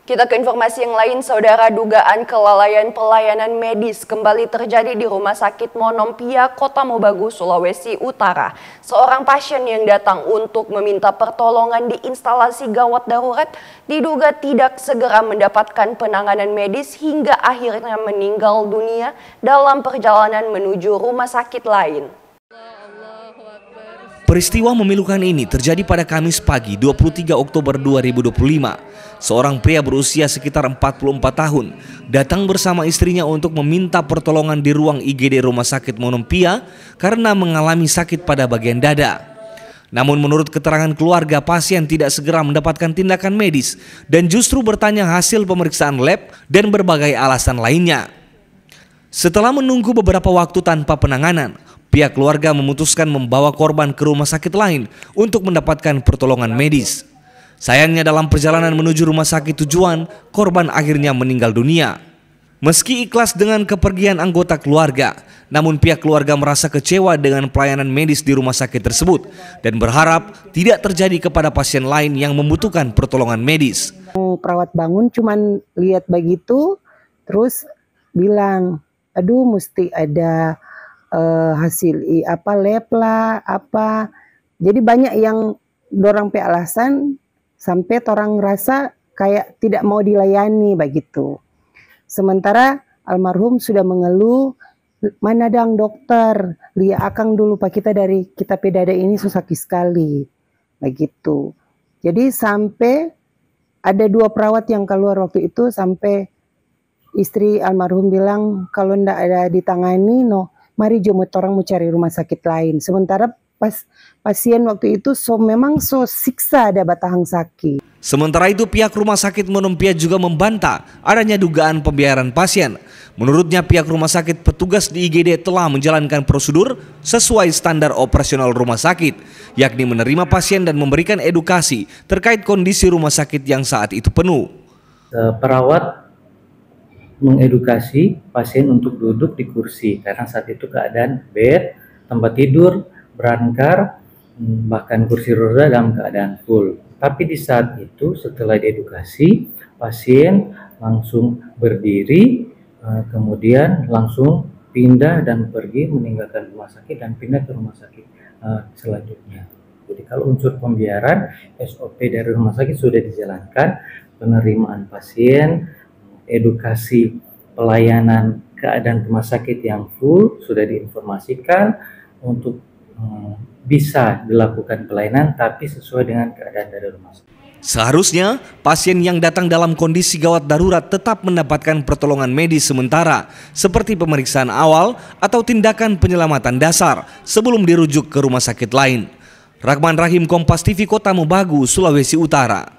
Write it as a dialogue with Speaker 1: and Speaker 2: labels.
Speaker 1: Kita ke informasi yang lain, saudara. Dugaan kelalaian pelayanan medis kembali terjadi di Rumah Sakit Monompia, Kota Mobagu, Sulawesi Utara. Seorang pasien yang datang untuk meminta pertolongan di instalasi gawat darurat diduga tidak segera mendapatkan penanganan medis hingga akhirnya meninggal dunia dalam perjalanan menuju rumah sakit lain.
Speaker 2: Peristiwa memilukan ini terjadi pada Kamis pagi 23 Oktober 2025. Seorang pria berusia sekitar 44 tahun datang bersama istrinya untuk meminta pertolongan di ruang IGD Rumah Sakit Monompia karena mengalami sakit pada bagian dada. Namun menurut keterangan keluarga, pasien tidak segera mendapatkan tindakan medis dan justru bertanya hasil pemeriksaan lab dan berbagai alasan lainnya. Setelah menunggu beberapa waktu tanpa penanganan, pihak keluarga memutuskan membawa korban ke rumah sakit lain untuk mendapatkan pertolongan medis. Sayangnya dalam perjalanan menuju rumah sakit tujuan, korban akhirnya meninggal dunia. Meski ikhlas dengan kepergian anggota keluarga, namun pihak keluarga merasa kecewa dengan pelayanan medis di rumah sakit tersebut dan berharap tidak terjadi kepada pasien lain yang membutuhkan pertolongan medis.
Speaker 3: Perawat bangun cuman lihat begitu, terus bilang, aduh mesti ada hasil lab lah apa. Jadi banyak yang dorang pe alasan sampai orang rasa kayak tidak mau dilayani begitu. Sementara almarhum sudah mengeluh, mana dang dokter, lihat akang dulu pak, kita dari kita pe dada ini susah sekali begitu. Jadi sampai ada 2 perawat yang keluar waktu itu, sampai istri almarhum bilang kalau ndak ada ditangani mari jom orang mau cari rumah sakit lain. Sementara pasien waktu itu memang siksa ada batahang sakit.
Speaker 2: Sementara itu pihak Rumah Sakit Monompia juga membantah adanya dugaan pembiaran pasien. Menurutnya pihak rumah sakit, petugas di IGD telah menjalankan prosedur sesuai standar operasional rumah sakit, yakni menerima pasien dan memberikan edukasi terkait kondisi rumah sakit yang saat itu penuh.
Speaker 4: Perawat mengedukasi pasien untuk duduk di kursi karena saat itu keadaan bed, tempat tidur, berangkar, bahkan kursi roda dalam keadaan full. Tapi di saat itu setelah diedukasi, pasien langsung berdiri, kemudian langsung pindah dan pergi meninggalkan rumah sakit dan pindah ke rumah sakit selanjutnya. Jadi kalau unsur pembiaran, SOP dari rumah sakit sudah dijalankan, penerimaan pasien, edukasi pelayanan keadaan rumah sakit yang full sudah diinformasikan untuk bisa dilakukan pelayanan tapi sesuai dengan keadaan dari rumah sakit.
Speaker 2: Seharusnya pasien yang datang dalam kondisi gawat darurat tetap mendapatkan pertolongan medis sementara seperti pemeriksaan awal atau tindakan penyelamatan dasar sebelum dirujuk ke rumah sakit lain. Rahman Rahim, Kompas TV, Kota Mobagu, Sulawesi Utara.